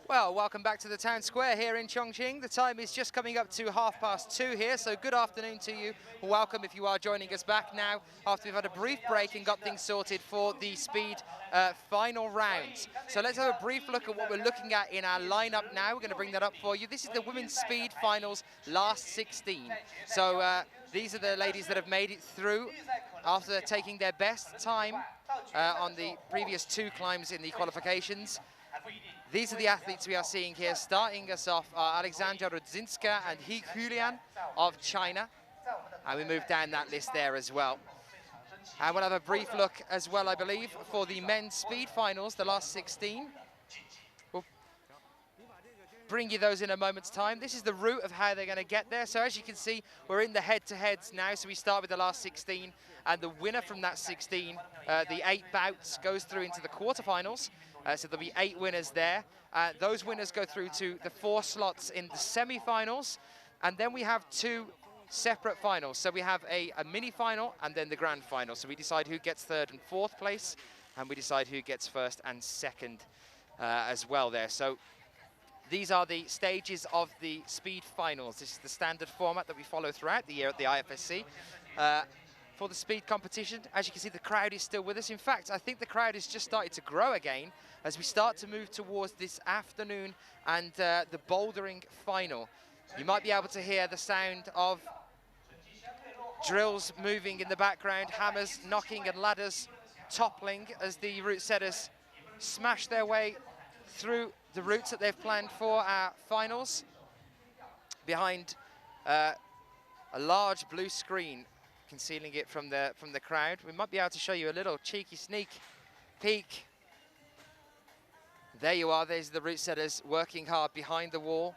Well, welcome back to the town square here in Chongqing. The time is just coming up to 2:30 here, so good afternoon to you. Welcome if you are joining us back now after we've had a brief break and got things sorted for the speed final rounds. So let's have a brief look at what we're looking at in our lineup now. We're going to bring that up for you. This is the women's speed finals last 16. So these are the ladies that have made it through after taking their best time on the previous two climbs in the qualifications. These are the athletes we are seeing here. Starting us off are Aleksandra Rudzinska and He Yuliia of China. And we move down that list there as well. And we'll have a brief look as well, I believe, for the men's speed finals, the last 16. We'll bring you those in a moment's time. This is the route of how they're going to get there. So as you can see, we're in the head-to-heads now. So we start with the last 16. And the winner from that 16, the 8 bouts, goes through into the quarterfinals. So there'll be 8 winners there. Those winners go through to the 4 slots in the semi-finals. And then we have 2 separate finals. So we have a mini final and then the grand final. So we decide who gets 3rd and 4th place, and we decide who gets 1st and 2nd as well there. So these are the stages of the speed finals. This is the standard format that we follow throughout the year at the IFSC. For the speed competition, as you can see, the crowd is still with us. In fact, I think the crowd has just started to grow again as we start to move towards this afternoon and the bouldering final. You might be able to hear the sound of drills moving in the background, hammers knocking and ladders toppling as the route setters smash their way through the routes that they've planned for our finals. Behind a large blue screen concealing it from the crowd. We might be able to show you a little cheeky sneak peek. There you are, there's the route setters working hard behind the wall.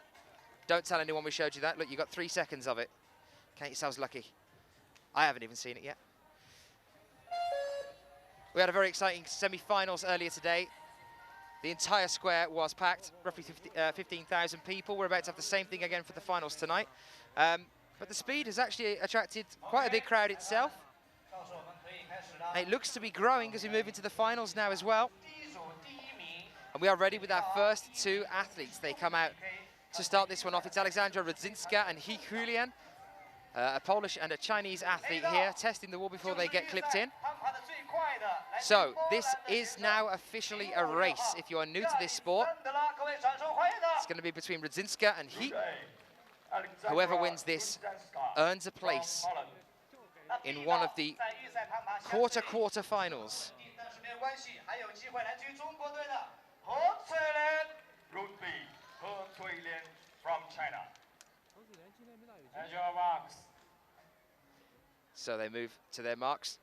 Don't tell anyone we showed you that. Look, you got 3 seconds of it. Count yourselves lucky. I haven't even seen it yet. We had a very exciting semi-finals earlier today. The entire square was packed, roughly 15,000 people. We're about to have the same thing again for the finals tonight. But the speed has actually attracted quite a big crowd itself. It looks to be growing as we move into the finals now as well. And we are ready with our first 2 athletes. They come out to start this one off. It's Aleksandra Rudzinska and He Yuliia, a Polish and a Chinese athlete here, testing the wall before they get clipped in. So this is now officially a race. If you are new to this sport, it's going to be between Rudzinska and He. Whoever wins this earns a place in one of the quarterfinals. From China. So they move to their marks.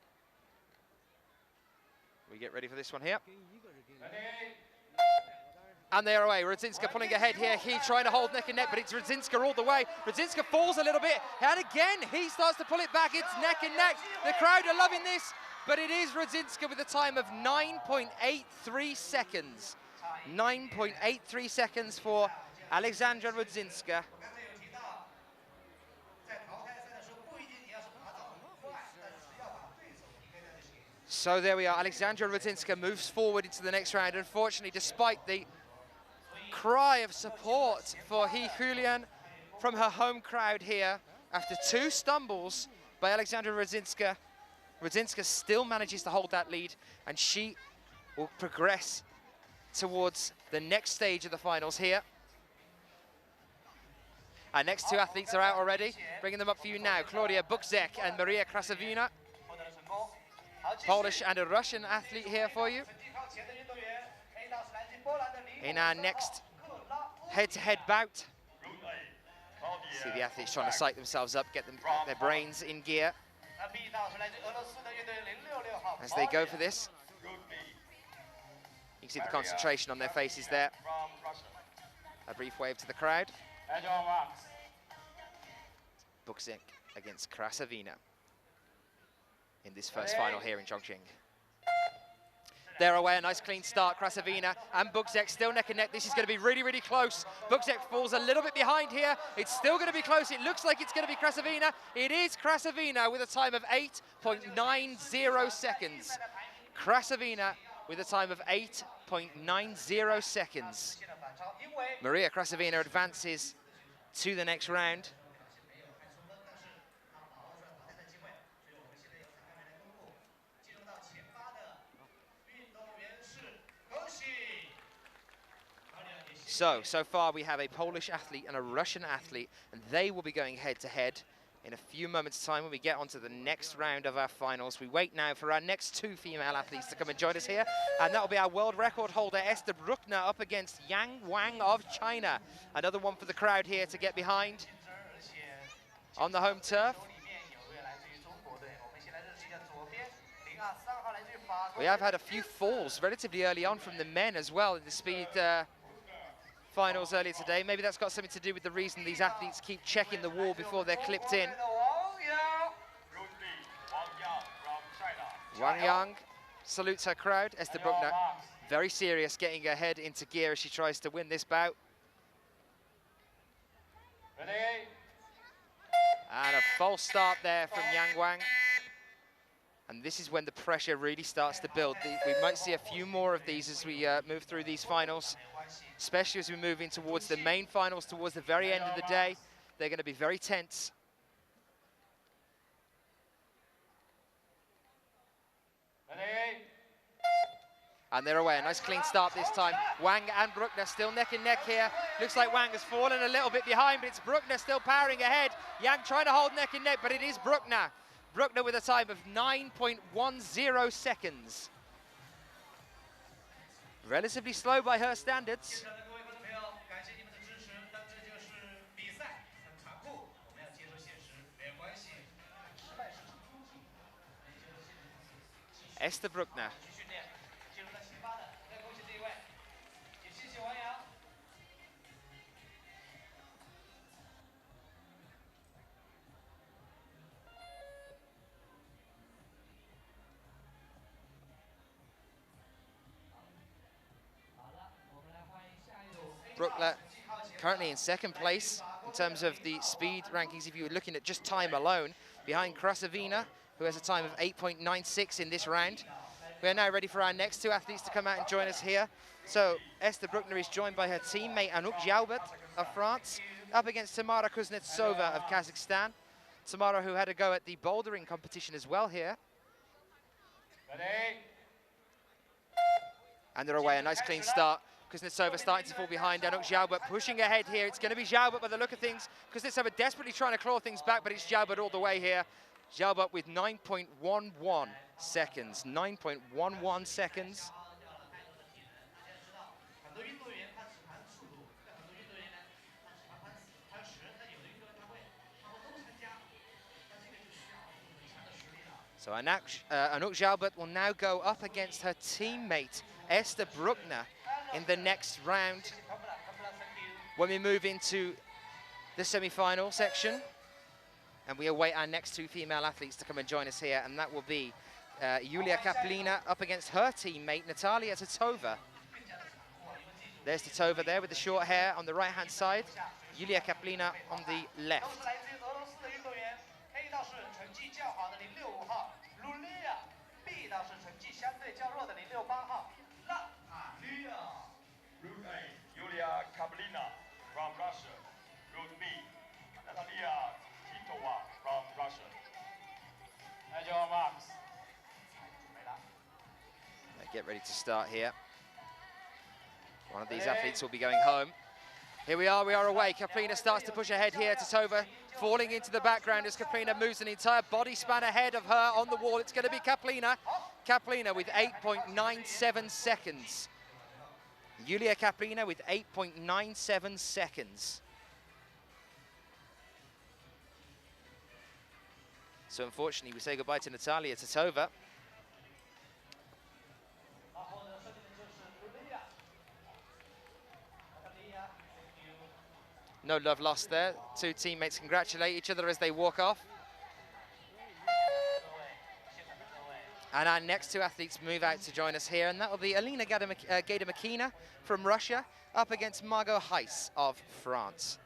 We get ready for this one here. And they're away. Rudzinska pulling ahead here. He trying to hold neck and neck, but it's Rudzinska all the way. Rudzinska falls a little bit. And again, he starts to pull it back. It's neck and neck. The crowd are loving this, but it is Rudzinska with a time of 9.83 seconds. 9.83 seconds for Aleksandra Rudzinska. So there we are. Aleksandra Rudzinska moves forward into the next round. Unfortunately, despite the cry of support for He Yuliia from her home crowd here, after 2 stumbles by Aleksandra Rudzinska, Rudzinska still manages to hold that lead, and she will progress towards the next stage of the finals here. Our next 2 athletes are out already. Bringing them up for you now. Claudia Bukzek and Maria Krasavina. Polish and a Russian athlete here for you. In our next head-to-head bout. See the athletes trying to psych themselves up, get their brains in gear as they go for this. You can see the concentration on their faces there. A brief wave to the crowd. Bukzek against Krasavina in this first final here in Chongqing. They're away, a nice clean start. Krasavina and Bukzek still neck and neck. This is going to be really, really close. Bukzek falls a little bit behind here. It's still going to be close. It looks like it's going to be Krasavina. It is Krasavina with a time of 8.90 seconds. Krasavina with a time of 8.90 seconds. Maria Krasavina advances to the next round. So far we have a Polish athlete and a Russian athlete, and they will be going head-to-head in a few moments' time when we get onto the next round of our finals. We wait now for our next two female athletes to come and join us here, and that'll be our world record holder Esther Bruckner up against Yang Wang of China. Another one for the crowd here to get behind on the home turf. We have had a few falls relatively early on from the men as well in the speed finals earlier today. Maybe that's got something to do with the reason these athletes keep checking the wall before they're clipped in. Wang Yang salutes her crowd. Esther Bruckner very serious, getting her head into gear as she tries to win this bout. And a false start there from Yang Wang. And this is when the pressure really starts to build. We might see a few more of these as we move through these finals, especially as we move in towards the main finals, towards the very end of the day. They're going to be very tense. And they're away. A nice clean start this time. Wang and Bruckner still neck and neck here. Looks like Wang has fallen a little bit behind, but it's Bruckner still powering ahead. Yang trying to hold neck and neck, but it is Bruckner. Bruckner with a time of 9.10 seconds. Relatively slow by her standards. Esther Bruckner. Bruckner currently in second place in terms of the speed rankings, if you were looking at just time alone, behind Krasavina, who has a time of 8.96 in this round. We are now ready for our next two athletes to come out and join us here. So Esther Bruckner is joined by her teammate Anouck JAUBERT of France, up against Tamara Kuznetsova of Kazakhstan. Tamara, who had a go at the bouldering competition as well here. And they're away, a nice clean start. Kuznetsova starting to fall behind. Anouck JAUBERT pushing ahead here. It's going to be JAUBERT by the look of things. Kuznetsova desperately trying to claw things back, but it's JAUBERT all the way here. JAUBERT with 9.11 seconds. 9.11 seconds. So Anouck JAUBERT will now go up against her teammate, Esther Bruckner, in the next round when we move into the semi-final section. And we await our next two female athletes to come and join us here, and that will be Yuliya KAPLINA up against her teammate, Natalia Titova. There's Titova there with the short hair on the right-hand side, Yuliya KAPLINA on the left. Yuliya KAPLINA from Russia, Group B. Natalia Titova from Russia. Get ready to start here. One of these athletes will be going home. Here we are away. KAPLINA starts to push ahead here. Titova falling into the background as KAPLINA moves an entire body span ahead of her on the wall. It's going to be KAPLINA. KAPLINA with 8.97 seconds. Yuliya KAPLINA with 8.97 seconds. So unfortunately, we say goodbye to Natalia Titova. No love lost there. Two teammates congratulate each other as they walk off. And our next two athletes move out to join us here, and that will be Alina Gaidamakina from Russia up against Margot HEITZ of France.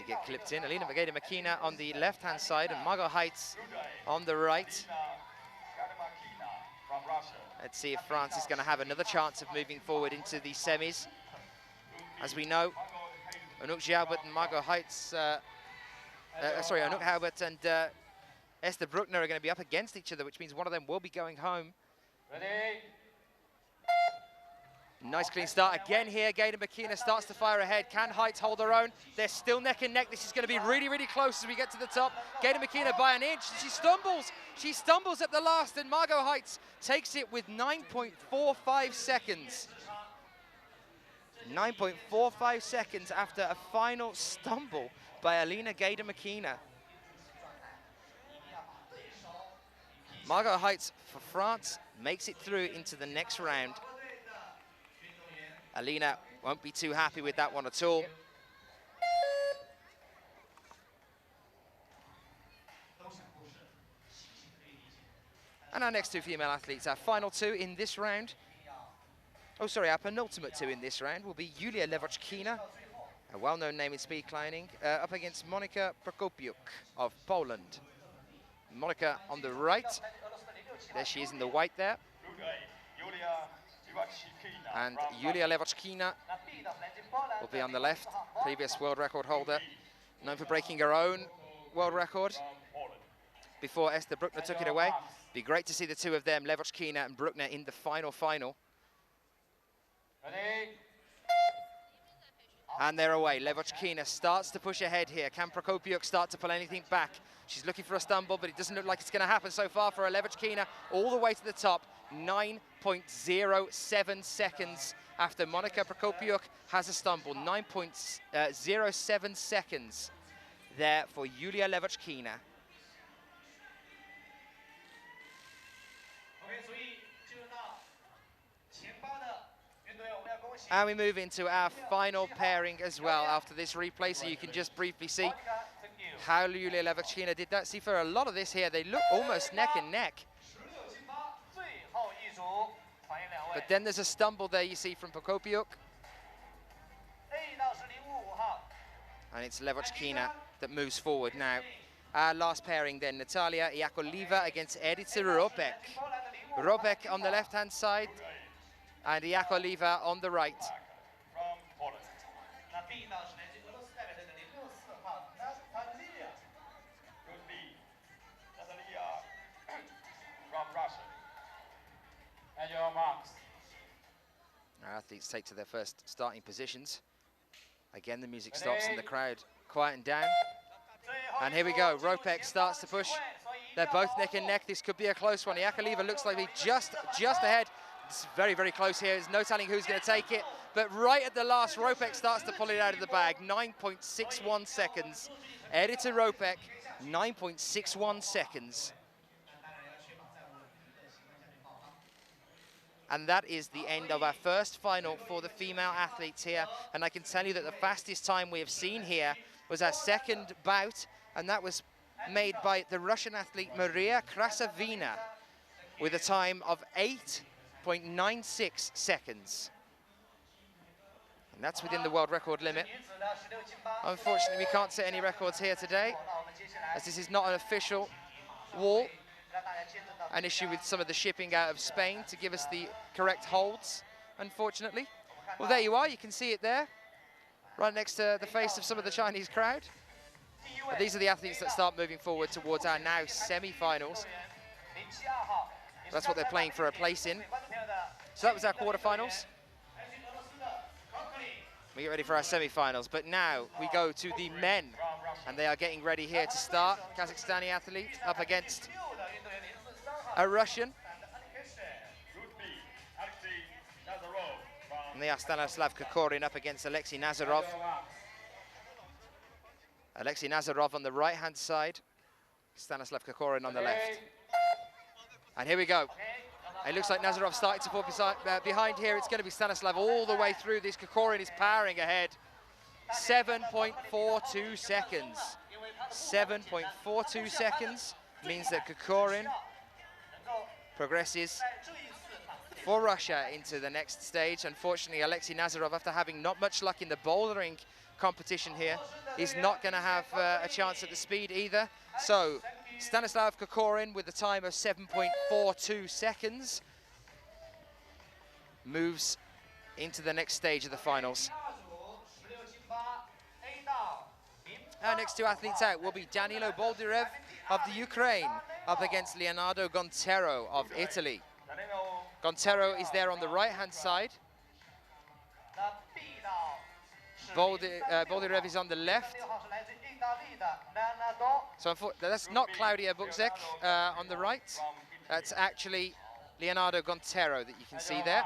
get clipped in. Alina Makina on the left-hand side and Margot HEITZ on the right. Let's see if France is going to have another chance of moving forward into the semis. As we know, Anouck JAUBERT and Margot HEITZ, Anouck JAUBERT and Esther Bruckner are going to be up against each other, which means one of them will be going home. Ready? Nice clean start again here. Makina starts to fire ahead. Can HEITZ hold her own? They're still neck and neck. This is going to be really, really close as we get to the top. Makina by an inch. She stumbles. She stumbles at the last, and Margot HEITZ takes it with 9.45 seconds. 9.45 seconds after a final stumble by Alina Makina. Margot HEITZ for France makes it through into the next round. Alina won't be too happy with that one at all. And our next two female athletes, our final two in this round. Oh, sorry, our penultimate two in this round will be Yuliia LEVOCHKINA, a well-known name in speed climbing, up against Monika Prokopiuk of Poland. Monika on the right. There she is in the white there. And Yuliia LEVOCHKINA will be on the left, previous world record holder, known for breaking her own world record before Esther Bruckner took it away. Be great to see the two of them, LEVOCHKINA and Bruckner, in the final. And they're away. LEVOCHKINA starts to push ahead here. Can Prokopiuk start to pull anything back? She's looking for a stumble, but it doesn't look like it's going to happen so far for LEVOCHKINA. All the way to the top, 9.07 seconds after Monika Prokopiuk has a stumble. 9.07 seconds there for Yuliia LEVOCHKINA. And we move into our final pairing as well after this replay, so you can just briefly see how Yuliia LEVOCHKINA did that. See, for a lot of this here, they look almost neck and neck. But then there's a stumble there, you see, from Prokopiuk. And it's LEVOCHKINA that moves forward now. Our last pairing then, Natalia Yakovleva against Edyta ROPEK. ROPEK on the left-hand side, and Yakovleva on the right. And your marks. Our athletes take to their first starting positions. Again, the music stops and the crowd quieten down. And here we go, ROPEK starts to push. They're both neck and neck. This could be a close one. Yakovleva looks like he's just ahead. It's very, very close here. There's no telling who's going to take it. But right at the last, ROPEK starts to pull it out of the bag. 9.61 seconds. Edyta ROPEK, 9.61 seconds. And that is the end of our first final for the female athletes here. And I can tell you that the fastest time we have seen here was our second bout, and that was made by the Russian athlete Maria Krasavina with a time of 8.96 seconds. And that's within the world record limit. Unfortunately, we can't set any records here today, as this is not an official wall. An issue with some of the shipping out of Spain to give us the correct holds, unfortunately. Well, there you are. You can see it there, right next to the face of some of the Chinese crowd. But these are the athletes that start moving forward towards our now semi-finals. That's what they're playing for a place in. So that was our quarterfinals. We get ready for our semi-finals, but now we go to the men, and they are getting ready here to start. Kazakhstani athlete up against a Russian. And they are Stanislav KOKORIN up against Alexei Nazarov. Alexei Nazarov on the right-hand side, Stanislav KOKORIN on the left. And here we go. It looks like Nazarov starting to fall behind here. It's going to be Stanislav all the way through. This KOKORIN is powering ahead. 7.42 seconds. 7.42 seconds means that KOKORIN progresses for Russia into the next stage. Unfortunately, Alexei Nazarov, after having not much luck in the bouldering competition here. He's not going to have a chance at the speed either. So Stanislav KOKORIN with a time of 7.42 seconds moves into the next stage of the finals. Our next two athletes out will be Danilo Boldyrev of the Ukraine up against Leonardo Gontero of Italy. Gontero is there on the right-hand side. Boldyrev is on the left. So that's not Claudia Bukzek on the right. That's actually Leonardo Gontero that you can see there.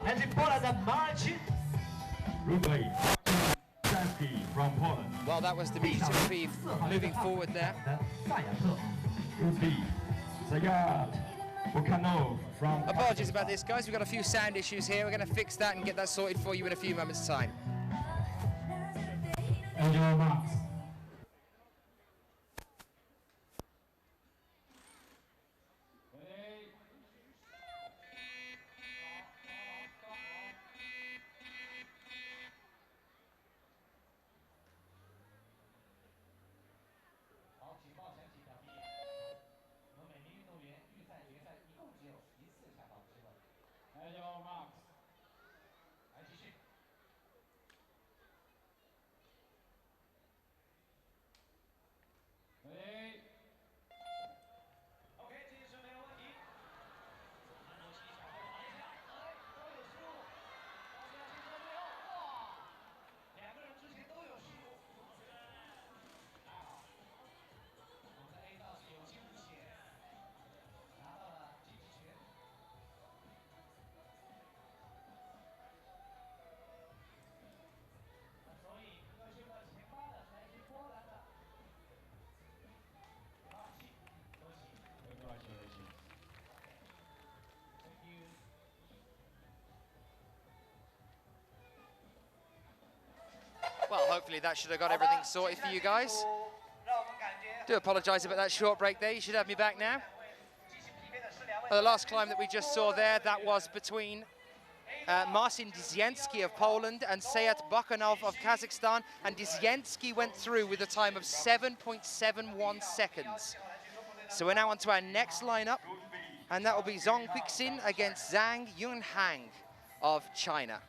And in Poland, Marcin from Poland. Well, that was Dimitri moving forward there. Apologies about this, guys. We've got a few sound issues here. We're going to fix that and get that sorted for you in a few moments' time. Well, hopefully that should have got everything sorted for you guys. Do apologise about that short break there. You should have me back now. The last climb that we just saw there, that was between Marcin DZIENSKI of Poland and Seat Bakanov of Kazakhstan. And DZIENSKI went through with a time of 7.71 seconds. So we're now on to our next lineup. And that will be ZHONG Qixin against Zhang Yunhang of China.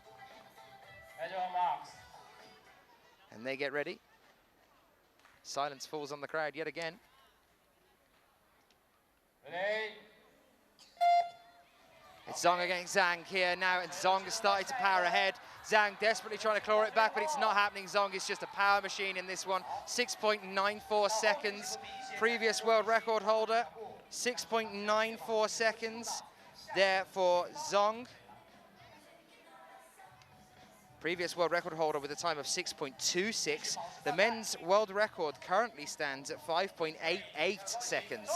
And they get ready. Silence falls on the crowd yet again. It's Zhong against Zhang here now, and Zhong has started to power ahead. Zhang desperately trying to claw it back, but it's not happening. Zhong is just a power machine in this one. 6.94 seconds. Previous world record holder, 6.94 seconds there for Zhong. Previous world record holder with a time of 6.26. The men's world record currently stands at 5.88 seconds.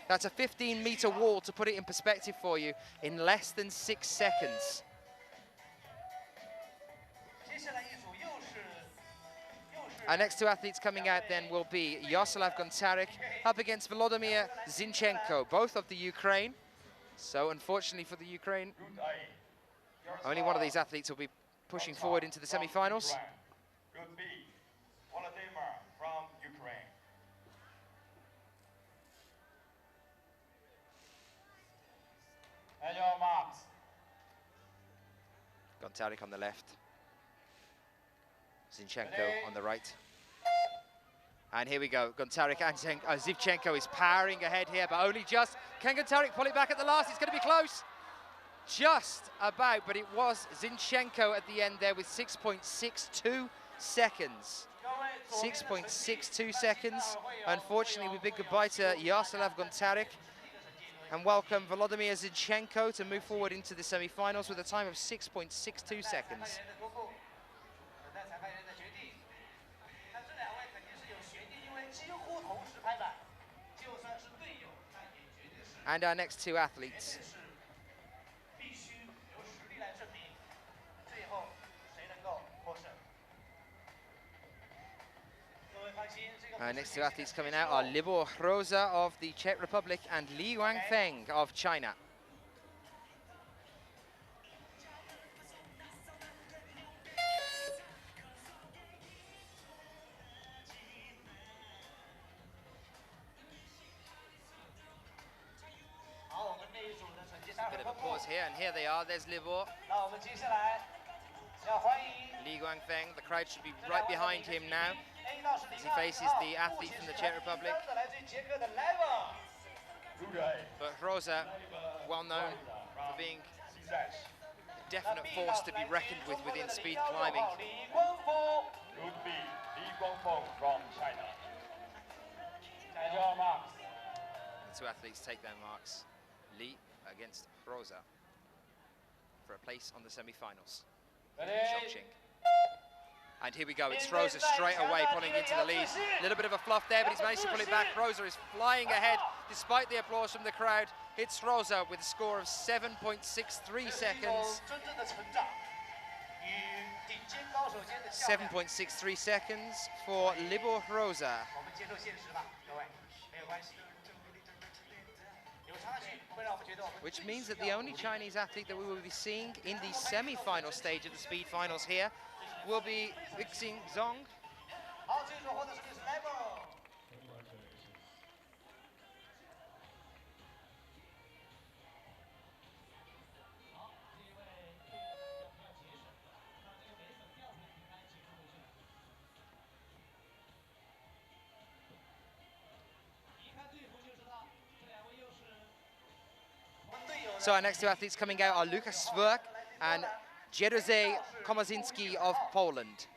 That's a 15-meter wall, to put it in perspective for you, in less than 6 seconds. Our next two athletes coming out then will be Yaroslav GONTARYK up against Volodymyr Zinchenko, both of the Ukraine. So unfortunately for the Ukraine, only one of these athletes will be pushing forward into the semi-finals. Group B, Volodymyr from Ukraine. And your marks. GONTARYK on the left, Zinchenko on the right. And here we go, GONTARYK and Zinchenko is powering ahead here, but only just. Can GONTARYK pull it back at the last? It's going to be close. Just about, but it was Zinchenko at the end there with 6.62 seconds. 6.62 seconds. Unfortunately, we bid goodbye to Yaroslav GONTARYK and welcome Volodymyr Zinchenko to move forward into the semi-finals with a time of 6.62 seconds. And our next two athletes. Next two athletes coming out are Libor CZE of the Czech Republic and Li Guangfeng of China. A bit of a pause here, and here they are. There's Libor. Li Guangfeng, the crowd should be right behind him now as he faces the athlete from the Czech Republic. But HROZA, well known for being a definite force to be reckoned with within speed climbing. Group B, Li Guangfeng from China. And your marks. The two athletes take their marks. Li against HROZA for a place on the semi-finals. Chongqing. And here we go, it's HROZA straight away pulling into the lead. A little bit of a fluff there, but he's managed to pull it back. HROZA is flying ahead despite the applause from the crowd. It's HROZA with a score of 7.63 seconds. 7.63 seconds for Libor CZE. Which means that the only Chinese athlete that we will be seeing in the semi-final stage of the speed finals here will be Yuxing Zhong. So our next two athletes coming out are Lukas Swerk and Jerzy Komarzyński of Poland.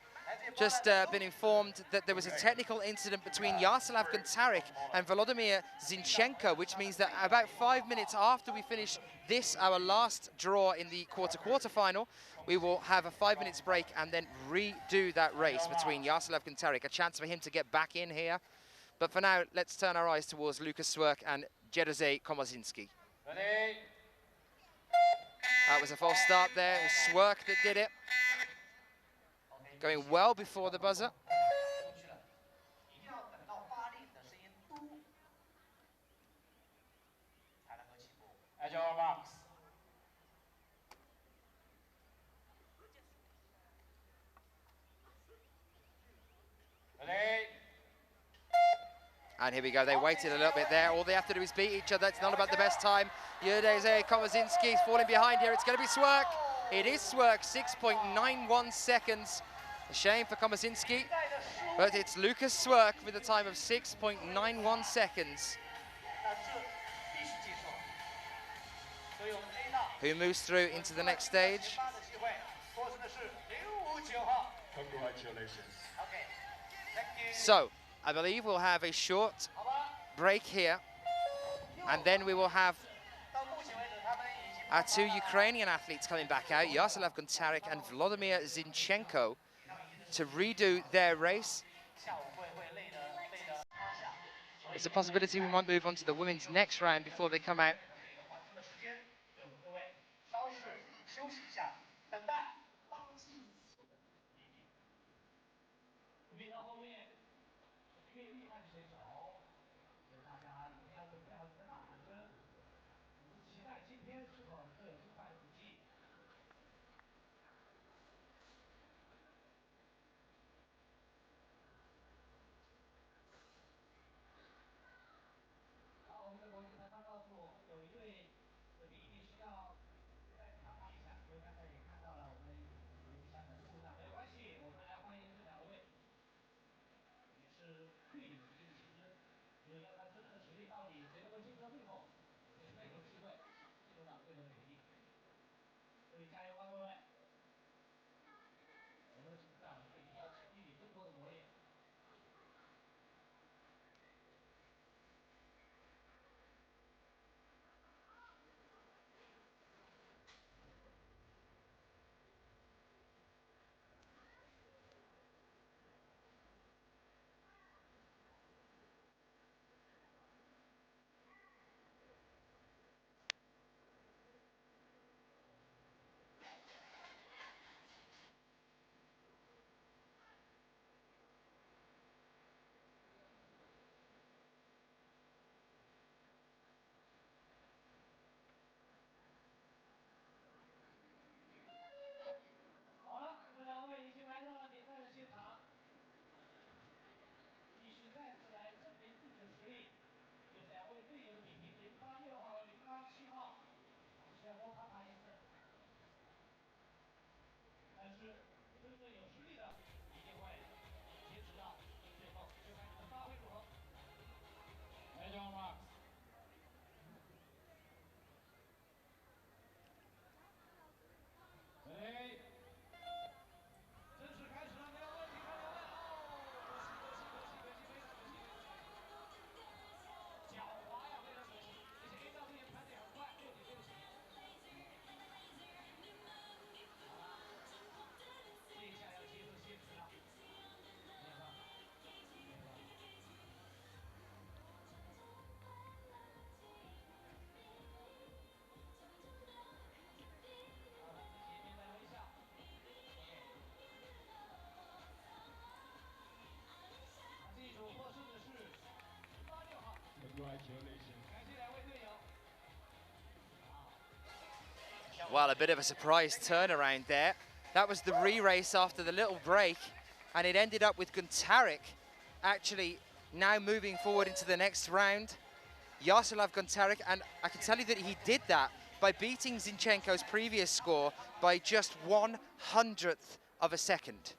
Just been informed that there was a technical incident between Yaroslav GONTARYK and Volodymyr Zinchenko, which means that about 5 minutes after we finish this, our last draw in the quarterfinal, we will have a 5 minutes break and then redo that race between Yaroslav GONTARYK, a chance for him to get back in here. But for now, let's turn our eyes towards Lukas Swerk and Jerzy Komarzyński. That was a false start there. It was Swerk that did it. Going well before the buzzer. At your marks. And here we go, they waited a little bit there. All they have to do is beat each other. It's not about the best time. Jerzy Komarzyński is falling behind here. It's going to be Swerk. It is Swerk, 6.91 seconds. A shame for Komarzyński, but it's Lukas Swerk with a time of 6.91 seconds. who moves through into the next stage. Congratulations. So, I believe we'll have a short break here, and then we will have our two Ukrainian athletes coming back out, Yaroslav Gontaryk and Volodymyr Zinchenko, to redo their race. It's a possibility we might move on to the women's next round before they come out. Well, a bit of a surprise turnaround there. That was the re-race after the little break, and it ended up with Gontaryk actually now moving forward into the next round. Yaroslav Gontaryk, and I can tell you that he did that by beating Zinchenko's previous score by just 1/100th of a second.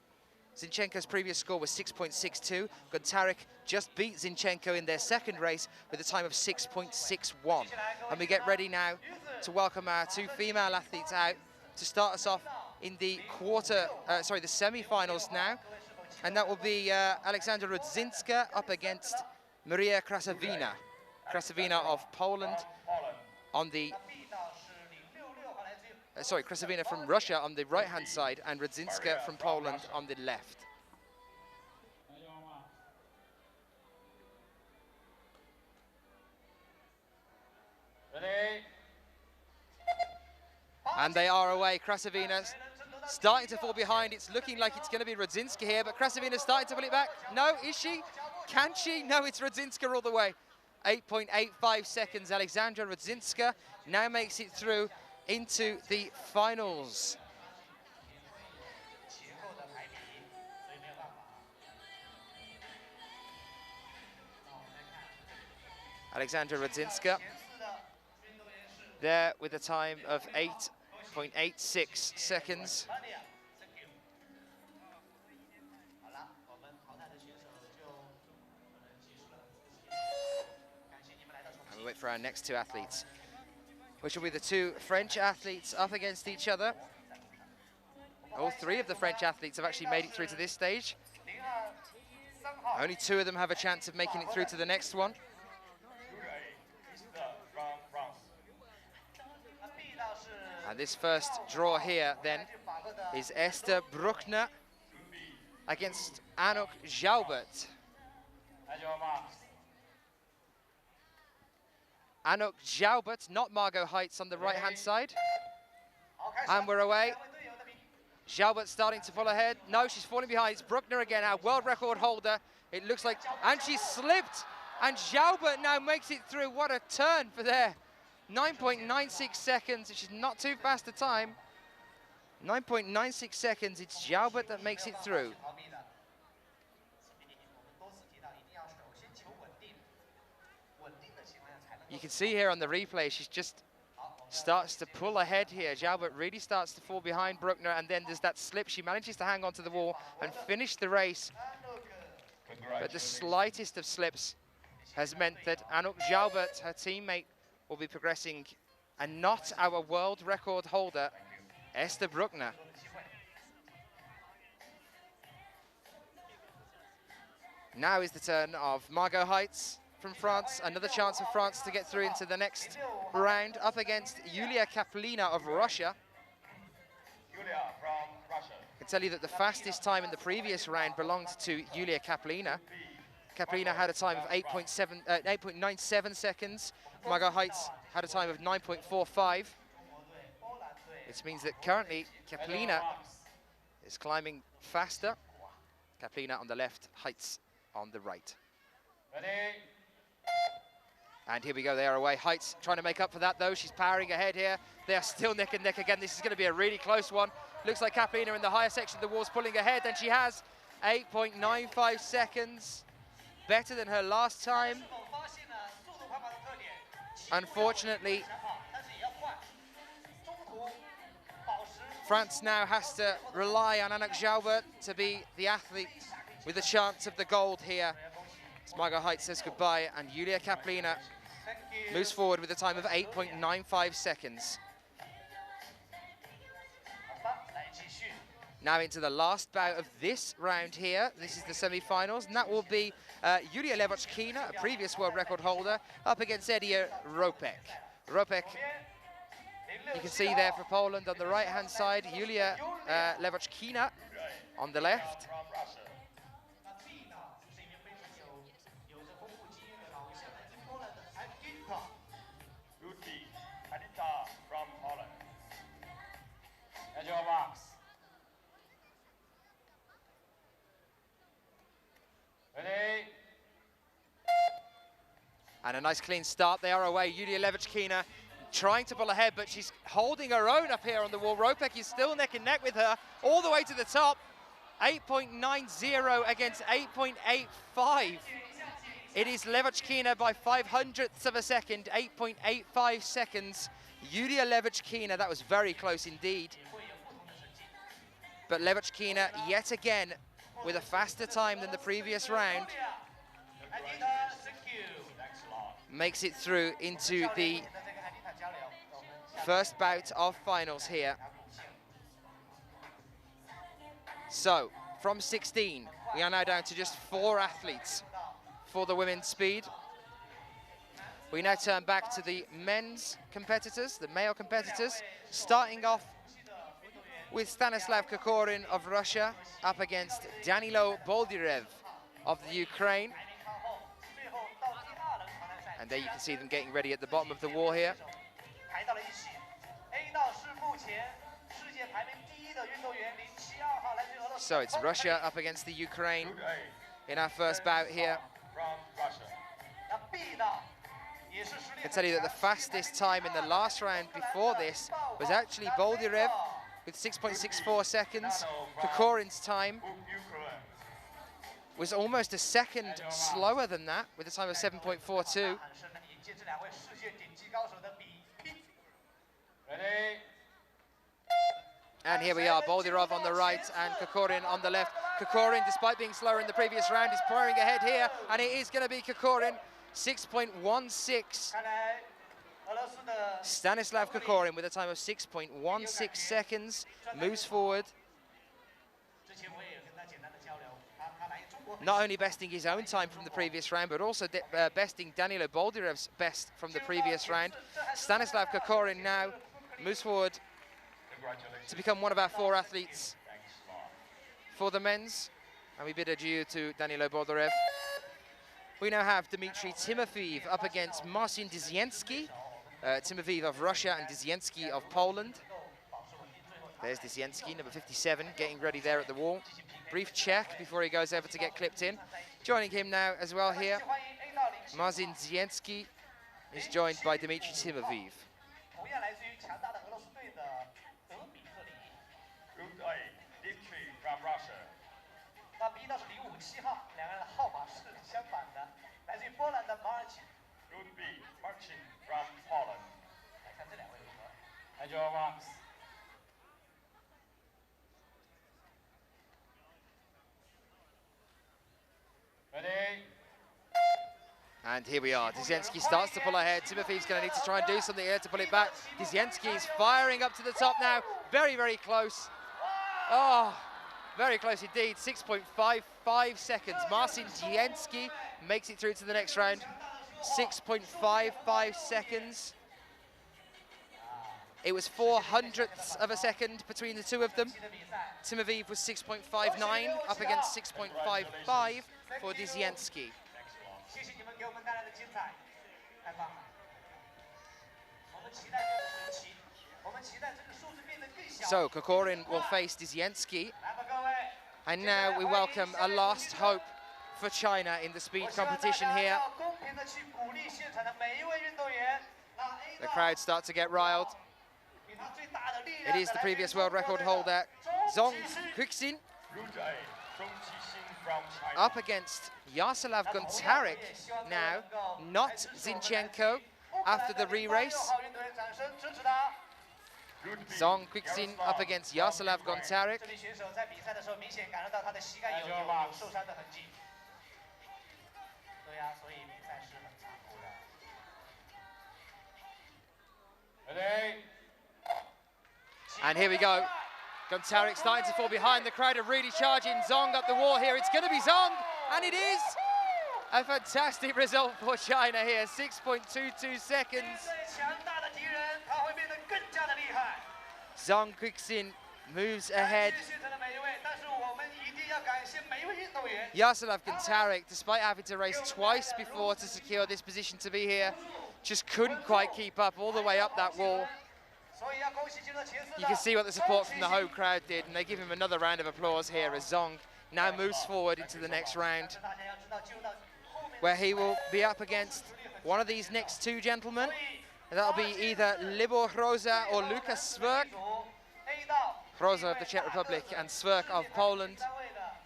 Zinchenko's previous score was 6.62. Gontaryk just beat Zinchenko in their second race with a time of 6.61. And we get ready now to welcome our two female athletes out to start us off in the the semi-finals now. And that will be Aleksandra Rudzinska up against Maria Krasavina. Krasavina of Poland on the Krasavina from Russia on the right-hand side, and Rudzinska from Poland on the left. Ready? And they are away. Krasavina's starting to fall behind. It's looking like it's going to be Rudzinska here, but Krasavina's starting to pull it back. No, is she? Can she? No, it's Rudzinska all the way. 8.85 seconds. Aleksandra Rudzinska now makes it through into the finals. Aleksandra Rudzinska there with a time of 8.86 seconds. And we wait for our next two athletes. which will be the two French athletes up against each other. All three of the French athletes have actually made it through to this stage. Only two of them have a chance of making it through to the next one. And this first draw here then is Esther Bruckner against Anouck JAUBERT. Anouck JAUBERT, not Margot HEITZ on the right-hand side. And we're away. JAUBERT starting to pull ahead. No, she's falling behind. It's Bruckner again, our world record holder. It looks like, and she slipped. And JAUBERT now makes it through. What a turn for there. 9.96 seconds, which is not too fast a time. 9.96 seconds, it's JAUBERT that makes it through. You can see here on the replay, she's just starts to pull ahead here. JAUBERT really starts to fall behind Bruckner, and then there's that slip. She manages to hang onto the wall and finish the race. But the slightest of slips has meant that Anouck JAUBERT, her teammate, will be progressing, and not our world record holder, Esther Bruckner. Now is the turn of Margot HEITZ from France. Another chance for France to get through into the next round, up against Yuliya KAPLINA of Russia. I can tell you that the fastest time in the previous round belonged to Yuliya KAPLINA. KAPLINA had a time of 8.97 seconds. Margot HEITZ had a time of 9.45. Which means that currently KAPLINA is climbing faster. KAPLINA on the left, HEITZ on the right. And here we go, they are away. HEITZ trying to make up for that though. She's powering ahead here. They are still neck and neck again. This is going to be a really close one. Looks like KAPLINA in the higher section of the wall's pulling ahead, and she has 8.95 seconds. Better than her last time. Unfortunately, France now has to rely on Anouck JAUBERT to be the athlete with a chance of the gold here. As Margot HEITZ says goodbye, and Yuliya KAPLINA moves forward with a time of 8.95 seconds. Now into the last bout of this round here. This is the semi-finals, and that will be Yuliya LEVOCHKINA, a previous world record holder, up against ROPEK. ROPEK, you can see there for Poland on the right-hand side, Yuliya LEVOCHKINA on the left. Edyta from Poland. At your marks. Ready? And a nice clean start. They are away. Yuliya LEVOCHKINA trying to pull ahead, but she's holding her own up here on the wall. ROPEK is still neck and neck with her all the way to the top. 8.90 against 8.85. It is LEVOCHKINA by 0.05 of a second, 8.85 seconds. Yuliya LEVOCHKINA, that was very close indeed. But LEVOCHKINA yet again with a faster time than the previous round. Makes it through into the first bout of finals here. So, from 16, we are now down to just 4 athletes for the women's speed. We now turn back to the men's competitors, the male competitors, starting off with Stanislav KOKORIN of Russia up against Danylo BOLDYREV of the Ukraine. And there you can see them getting ready at the bottom of the wall here. So it's Russia up against the Ukraine in our first bout here. I can tell you that the fastest time in the last round before this was actually BOLDYREV with 6.64 seconds. KOKORIN's time was almost a second slower than that, with a time of 7.42. And here we are, BOLDYREV on the right and KOKORIN on the left. KOKORIN, despite being slower in the previous round, is pouring ahead here, and it is going to be KOKORIN, 6.16. Stanislav KOKORIN with a time of 6.16 seconds moves forward. Not only besting his own time from the previous round, but also besting Danylo Boldyrev's best from the previous round. Stanislav KOKORIN now moves forward to become one of our 4 athletes for the men's. And we bid adieu to Danylo Boldyrev. We now have Dmitry Timofeyev up against Marcin DZIENSKI. Timofeyev of Russia and DZIENSKI of Poland. There's DZIENSKI, number 57, getting ready there at the wall. Brief check before he goes over to get clipped in. Joining him now as well here, Marcin DZIENSKI is joined by Dmitry Timofeyev. Group A, Dmitry from Russia. 那 B 倒是离5、7号，两个人的号码是相反的，来自于波兰的 Marcin。 Group B, Marcin from Poland. 来看这两位如何。 And your marks. Ready? And here we are. DZIENSKI starts to pull ahead. Timofeyev's going to need to try and do something here to pull it back. DZIENSKI is firing up to the top now. Very, very close. Oh, very close indeed. 6.55 seconds. Marcin DZIENSKI makes it through to the next round. 6.55 seconds. It was 0.04 of a second between the two of them. Timofeyev was 6.59 up against 6.55 for DZIENSKI. 谢谢你们给我们带来的精彩，太棒了！我们期待这个神奇，我们期待这个数字变得更小。 So KOKORIN will face DZIENSKI. 来吧，各位。 And now we welcome a last hope for China in the speed competition here. The crowd start to get riled. It is the previous world record holder, ZHONG Qixin, Group A, ZHONG Qixin from China. up against Yaroslav GONTARYK now, not Zinchenko, after the re-race. Group B, ZHONG Qixin up against Yaroslav GONTARYK. 这里选手在比赛的时候明显感受到他的膝盖有受伤的痕迹。对呀，所以比赛是很残酷的。 Ready? And here we go. GONTARYK starting to fall behind. The crowd are really charging ZHONG up the wall here. It's going to be ZHONG, and it is a fantastic result for China here. 6.22 seconds. ZHONG Qixin moves ahead. Yaroslav GONTARYK, despite having to race twice before to secure this position to be here, just couldn't quite keep up all the way up that wall. You can see what the support from the home crowd did, and they give him another round of applause here as ZHONG now moves forward into the next round, where he will be up against one of these next 2 gentlemen. That'll be either Libor CZE or Lukas Swerk. CZE of the Czech Republic and Swerk of Poland.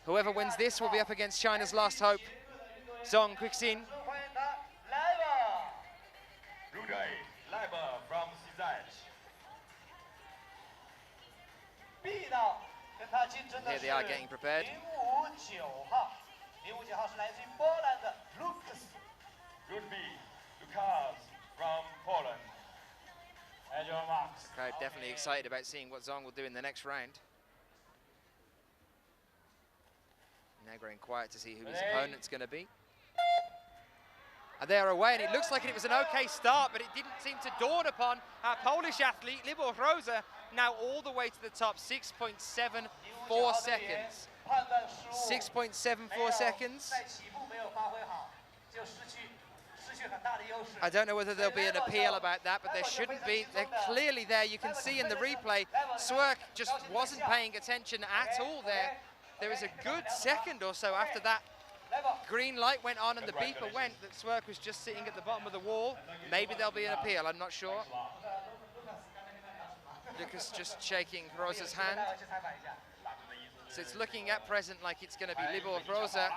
Whoever wins this will be up against China's last hope, ZHONG Qixin. Group A, Levo from CZH. Here they are getting prepared. 059号是来自于波兰的 Lukas。 Group B, Lukas from Poland. And your marks. Crowd definitely excited about seeing what ZHONG will do in the next round. Now growing quiet to see who his opponent's going to be. And they are away, and it looks like it was an okay start, but it didn't seem to dawn upon our Polish athlete, Libor CZE, now all the way to the top, 6.74 seconds. 6.74 seconds. I don't know whether there'll be an appeal about that, but there shouldn't be. They're clearly there. You can see in the replay, Swerk just wasn't paying attention at all there. There is a good second or so after that green light went on and the beeper went that Swerk was just sitting at the bottom of the wall. Maybe there'll be an appeal, I'm not sure. Lucas just shaking HROZA's hand. So it's looking at present like it's going to be Libor CZE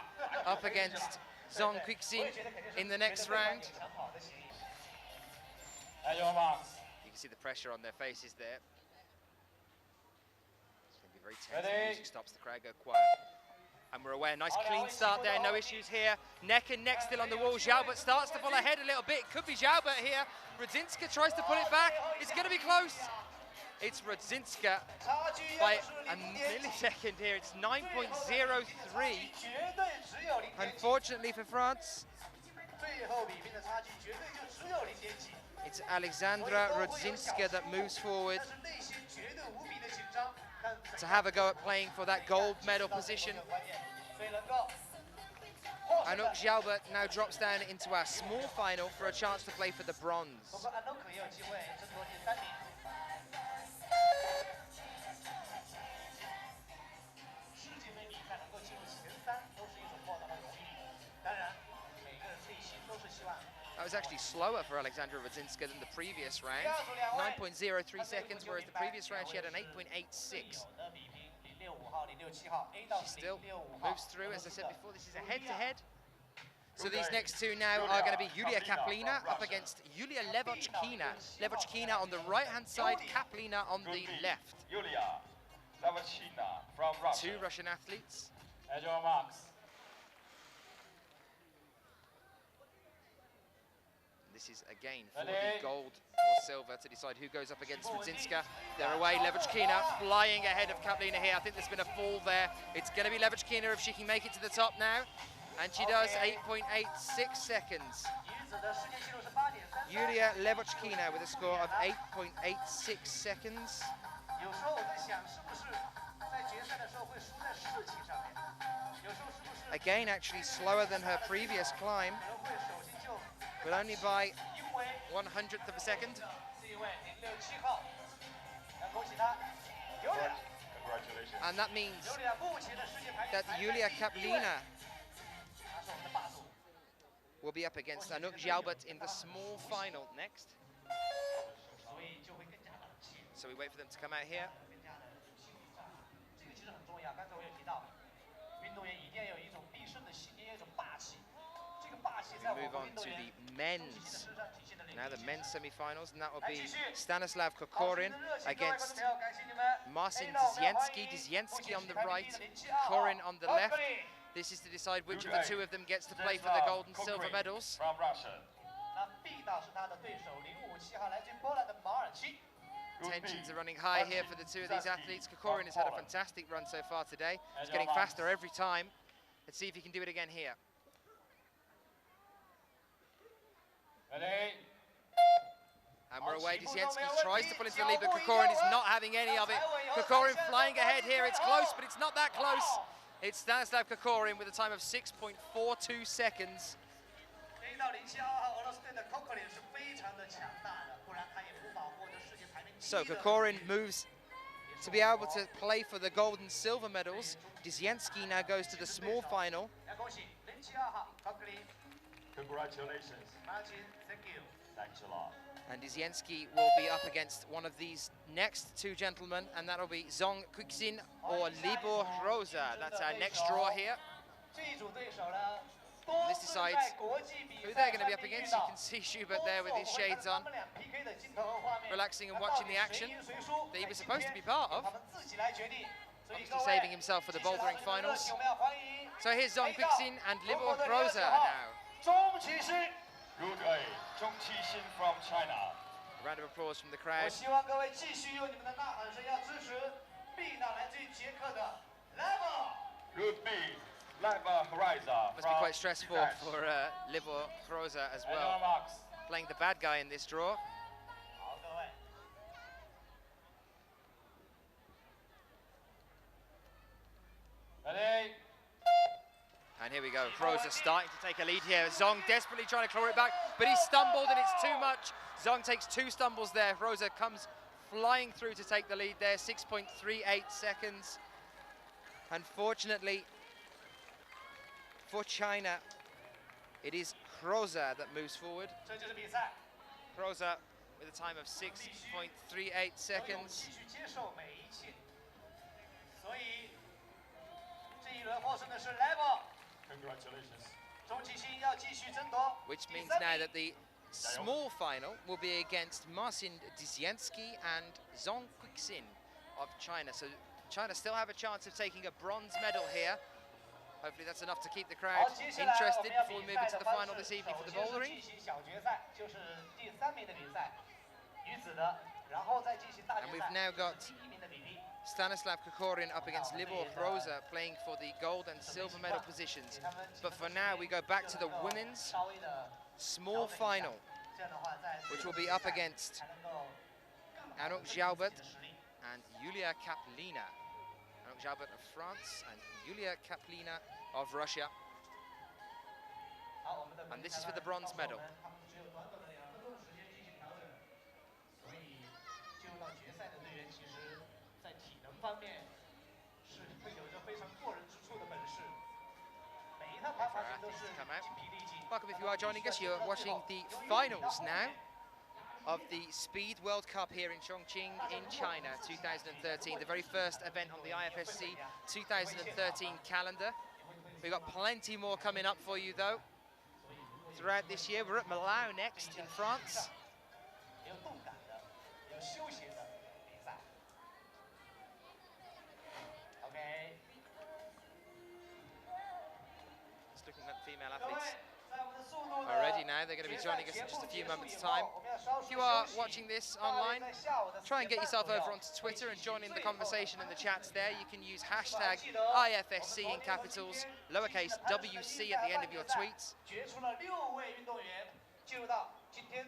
up against ZHONG Qixin in the next round. And your marks. You can see the pressure on their faces there. It's going to be very tense. The music stops, the crowd go quiet. And we're aware, nice clean start there, no issues here. Neck and neck still on the wall. JAUBERT starts to pull ahead a little bit. Could be JAUBERT here. RUDZINSKA tries to pull it back. It's going to be close. It's RUDZINSKA by a millisecond here. It's 9.03. Unfortunately for France, it's Aleksandra RUDZINSKA that moves forward to have a go at playing for that gold medal position. Anouck JAUBERT now drops down into our small final for a chance to play for the bronze. That was actually slower for Aleksandra RUDZINSKA than the previous round. 9.03 seconds, whereas the previous round she had an 8.86. She still moves through. As I said before, this is a head-to-head. So these next two now are going to be KAPLINA up against LEVOCHKINA. LEVOCHKINA on the right-hand side, KAPLINA on the left. Yuliya LEVOCHKINA from Russia. Two Russian athletes. At your marks. This is again for the gold or silver to decide who goes up against RUDZINSKA. They're away, LEVOCHKINA flying ahead of KAPLINA here. I think there's been a fall there. It's going to be LEVOCHKINA if she can make it to the top now. And she does, 8.86 seconds. Yuliya LEVOCHKINA with a score of 8.86 seconds. Again, actually slower than her previous climb, but only by 1/100th of a second. Congratulations. And that means that KAPLINA will be up against Anouck JAUBERT in the small final next. So we wait for them to come out here. We move on to the men's. Now the men's semi-finals, and that will be Stanislav KOKORIN against Marcin DZIENSKI. DZIENSKI on the right, KOKORIN on the left. This is to decide which of the two of them gets to play for the gold and silver medals. From Russia. Tensions are running high here for the two of these athletes. KOKORIN has had a fantastic run so far today. He's getting faster every time. Let's see if he can do it again here. And we're away. DZIENSKI tries to pull into the lead, but KOKORIN is not having any of it. KOKORIN flying ahead here. It's close, but it's not that close. It's Stanislav KOKORIN with a time of 6.42 seconds. So KOKORIN moves to be able to play for the gold and silver medals. DZIENSKI now goes to the small final. Congratulations. Thanks a lot. And DZIENSKI will be up against one of these next two gentlemen, and that'll be ZHONG Qixin or Libor CZE. That's our next draw here. And this decides who they're going to be up against. You can see Schubert there with his shades on, relaxing and watching the action that he was supposed to be part of. Obviously saving himself for the bouldering finals. So here's ZHONG Qixin and Libor CZE now. Group A, ZHONG Qixin from China. A round of applause from the crowd. Group B, HROZA. Must be quite stressful for Libor CZE as well, playing the bad guy in this draw. And here we go, CZE starting to take a lead here. ZHONG desperately trying to claw it back, but he stumbled and it's too much. ZHONG takes two stumbles there. CZE comes flying through to take the lead there, 6.38 seconds. Unfortunately for China, it is CZE that moves forward. CZE with a time of 6.38 seconds. Congratulations. Which means now that the small final will be against Marcin DZIENSKI and ZHONG Qixin of China. So China still have a chance of taking a bronze medal here. Hopefully that's enough to keep the crowd interested before we move into the final this evening for the bouldering. And we've now got Stanislav KOKORIN up against Libor CZE playing for the gold and silver medal positions. But for now, we go back to the women's small final, which will be up against Anouck JAUBERT and Yuliya KAPLINA. Anouck JAUBERT of France and Yuliya KAPLINA of Russia. And this is for the bronze medal. Welcome if you are joining us. You're watching the finals now of the Speed World Cup here in Chongqing in China 2013, the very first event on the IFSC 2013 calendar. We've got plenty more coming up for you though throughout this year. We're at Milan next in France. Just looking at female athletes already now. They're going to be joining us in just a few moments' time. If you are watching this online, try and get yourself over onto Twitter and join in the conversation in the chats there. You can use hashtag IFSC in capitals, lowercase WC at the end of your tweets.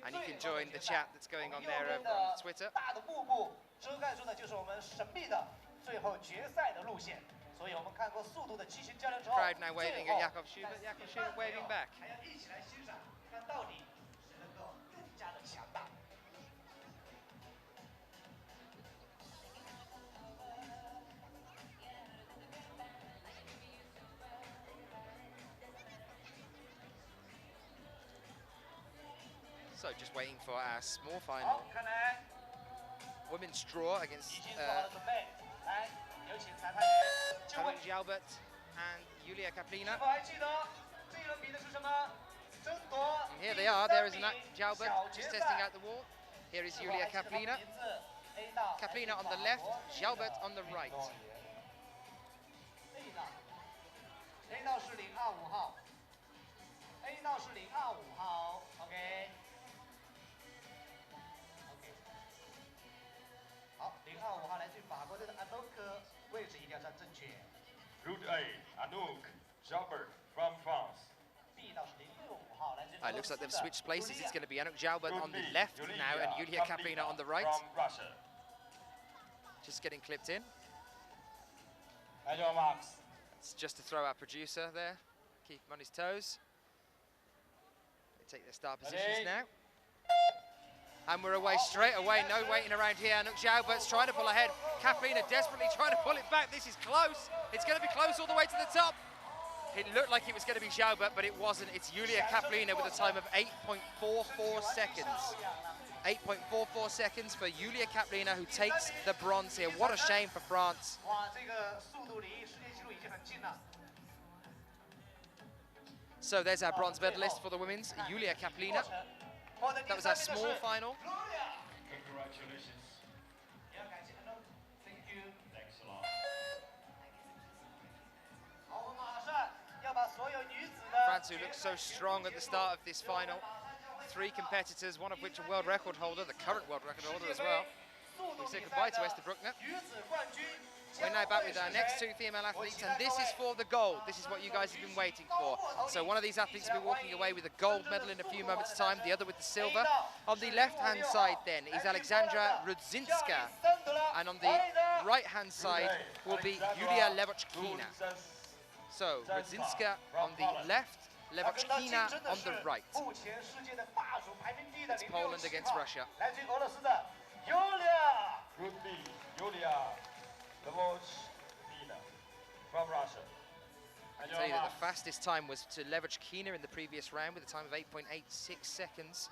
And you can join the chat that's going on there over on Twitter. Crowd now waving at Jakob Schubert. Jakob Schubert waving back. So just waiting for our small final. Women's draw against Anouck JAUBERT and Yuliya KAPLINA. And here they are. There is Anouck JAUBERT just testing out the wall. Here is Yuliya KAPLINA. KAPLINA on the left, JAUBERT on the right. Anouck JAUBERT from France. It looks like they've switched places. It's going to be Anouck JAUBERT on the left now and Yuliya KAPLINA on the right. Just getting clipped in. It's just to throw our producer there. Keep him on his toes. They take their start positions now. And we're away straight away. No waiting around here. Anouck JAUBERT's trying to pull ahead. KAPLINA desperately trying to pull it back. This is close. It's going to be close all the way to the top. It looked like it was going to be JAUBERT, but it wasn't. It's Yuliya KAPLINA with a time of 8.44 seconds. 8.44 seconds for Yuliya KAPLINA, who takes the bronze here. What a shame for France. So there's our bronze medalist for the women's, Yuliya KAPLINA. That was our small final. Congratulations. Thank you. Thanks a lot. France, who looked so strong at the start of this final. 3 competitors, one of which a world record holder, the current world record holder as well. We say goodbye to Esther Bruckner. We're now back with our next 2 female athletes, and this is for the gold. This is what you guys have been waiting for. So one of these athletes will be walking away with a gold medal in a few moments' time, the other with the silver. On the left-hand side then is Aleksandra RUDZINSKA, and on the right-hand side will be Yuliya LEVOCHKINA. So RUDZINSKA on the left, LEVOCHKINA on the right. It's Poland against Russia. Yuliya LEVOCHKINA from Russia. I tell you that the fastest time was to LEVOCHKINA in the previous round with a time of 8.86 seconds.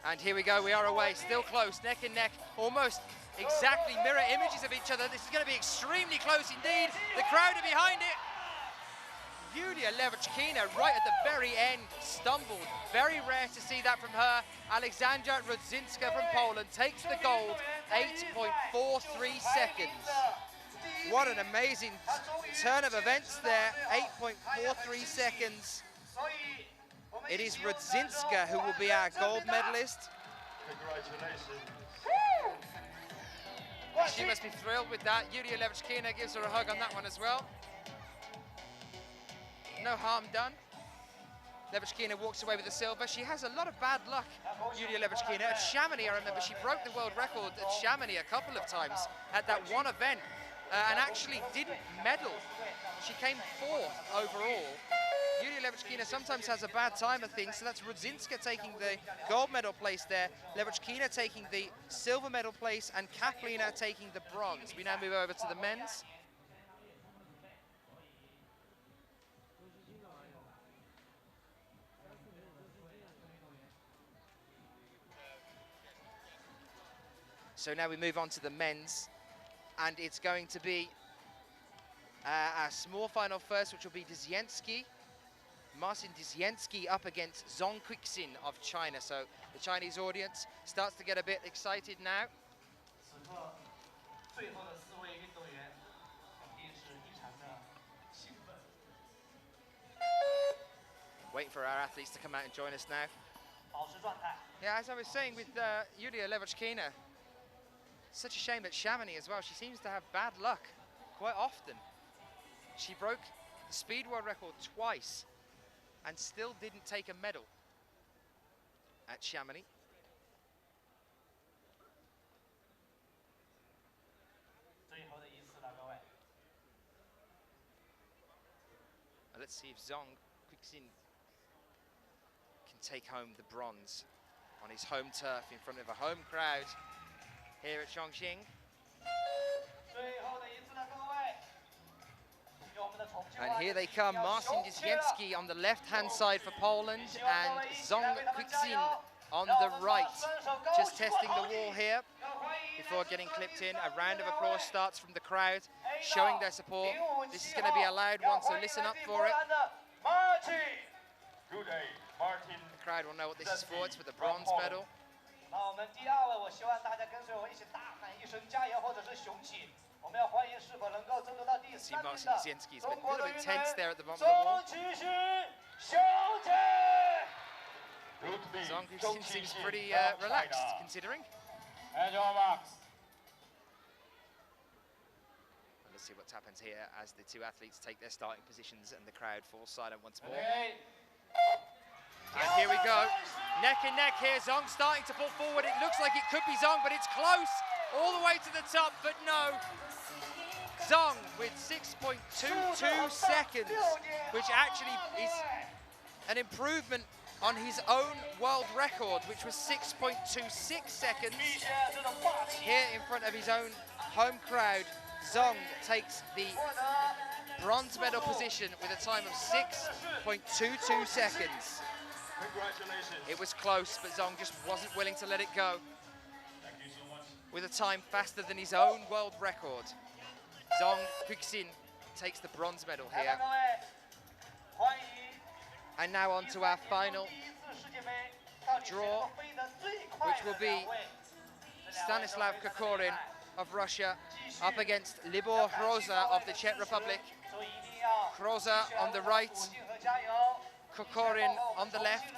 And here we go, we are away, still close, neck and neck, almost exactly mirror images of each other. This is going to be extremely close indeed. The crowd are behind it. Yuliya LEVOCHKINA right at the very end stumbled. Very rare to see that from her. Aleksandra RUDZINSKA from Poland takes the gold, 8.43 seconds. What an amazing turn of events there, 8.43 seconds. It is Rudzinska who will be our gold medalist. Congratulations. She must be thrilled with that. Yuliya LEVOCHKINA gives her a hug on that one as well. No harm done. LEVOCHKINA walks away with the silver. She has a lot of bad luck, Yuliya LEVOCHKINA. At Chamonix, I remember, she broke the world record at Chamonix a couple of times at that one event and actually didn't medal. She came 4th overall. Yuliya LEVOCHKINA sometimes has a bad time of things, so that's Rudzinska taking the gold medal place there, LEVOCHKINA taking the silver medal place, and KAPLINA taking the bronze. We now move over to the men's. So now we move on to the men's, and it's going to be a small final first, which will be DZIENSKI Marcin up against ZHONG Qixin of China. So the Chinese audience starts to get a bit excited now. Waiting for our athletes to come out and join us now. Yeah, as I was saying with Yuliya LEVOCHKINA, such a shame at Chamonix as well. She seems to have bad luck quite often. She broke the speed world record twice and still didn't take a medal at Chamonix. Let's see if ZHONG Qixin can take home the bronze on his home turf in front of a home crowd here at Chongqing. And here they come, Marcin DZIENSKI on the left-hand side for Poland and ZHONG Qixin on the right. Just testing the wall here before getting clipped in. A round of applause starts from the crowd, showing their support. This is going to be a loud one, so listen up for it. Good day, Martin. The crowd will know what this is for. It's for the bronze medal. See Marcin DZIENSKI's been a little bit tense there at the bottom of the wall. ZHONG Qixin seems pretty relaxed, considering. And your marks. Let's see what happens here as the two athletes take their starting positions and the crowd falls silent once more. And here we go, neck and neck here. ZHONG starting to pull forward. It looks like it could be ZHONG, but it's close all the way to the top, but no. ZHONG with 6.22 seconds, which actually is an improvement on his own world record, which was 6.26 seconds. Here in front of his own home crowd, ZHONG takes the bronze medal position with a time of 6.22 seconds. Congratulations. It was close, but ZHONG just wasn't willing to let it go. Thank you so much. With a time faster than his own world record. ZHONG Qixin takes the bronze medal here. And now on to our final draw, which will be Stanislav KOKORIN of Russia up against Libor HROZA of the Czech Republic. HROZA on the right, KOKORIN on the left.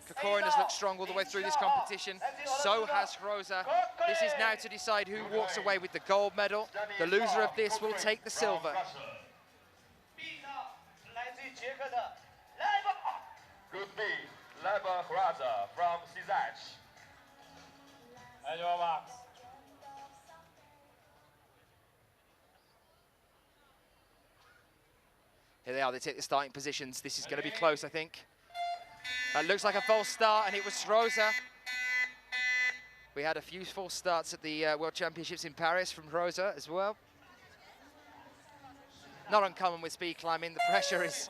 KOKORIN has looked strong all the way through this competition. So has HROZA. This is now to decide who walks away with the gold medal. The loser of this will take the silver. Group B, LEVOCHKINA from CZH. And your marks. Here they are, they take the starting positions. This is going to be close, I think. That looks like a false start, and it was HROZA. We had a few false starts at the World Championships in Paris from HROZA as well. Not uncommon with speed climbing. The pressure is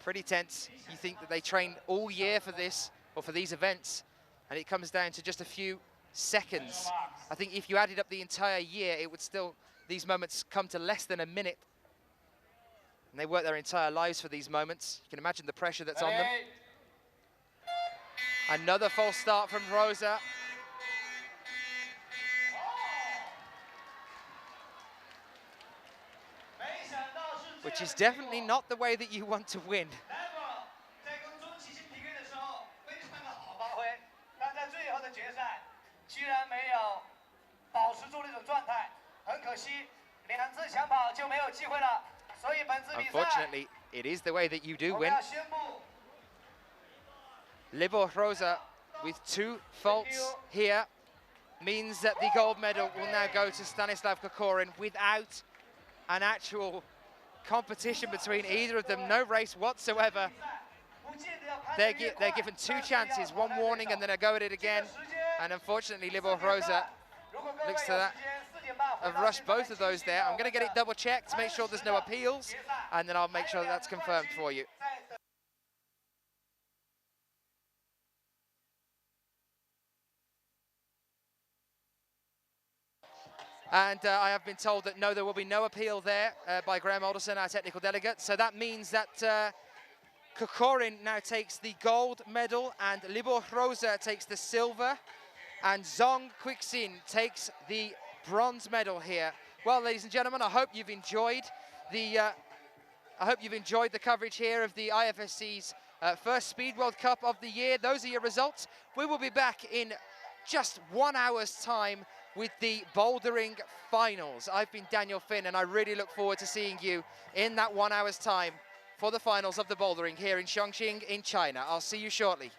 pretty tense. You think that they train all year for this, or for these events, and it comes down to just a few seconds. I think if you added up the entire year, it would still, these moments come to less than a minute. And they work their entire lives for these moments. You can imagine the pressure that's on them. Another false start from HROZA. which is definitely not the way that you want to win. 在跟中期性 PK 的时候非常的好发挥，但在最后的决赛居然没有保持住那种状态，很可惜，2次抢跑就没有机会了。所以本次比赛 Unfortunately, it is the way that you do 我们 win. 要宣布 Libor RUS with 2 faults here means that the gold medal will now go to Stanislav KOKORIN without an actual competition between either of them, no race whatsoever. 不见得要攀 They're given 2 chances, 1 warning and then a go at it again. And unfortunately, Libor RUS looks to that have rushed both of those there. I'm going to get it double checked to make sure there's no appeals, and then I'll make sure that's confirmed for you. And I have been told that no, there will be no appeal there by Graham Alderson, our technical delegate. So that means that KOKORIN now takes the gold medal and Libor RUS takes the silver, and ZHONG Qixin takes the bronze medal here. Well, ladies and gentlemen, I hope you've enjoyed the coverage here of the IFSC's first Speed World Cup of the year. Those are your results. We will be back in just 1 hour's time with the bouldering finals. I've been Daniel Finn, and I really look forward to seeing you in that 1 hour's time for the finals of the bouldering here in Chongqing in China. I'll see you shortly.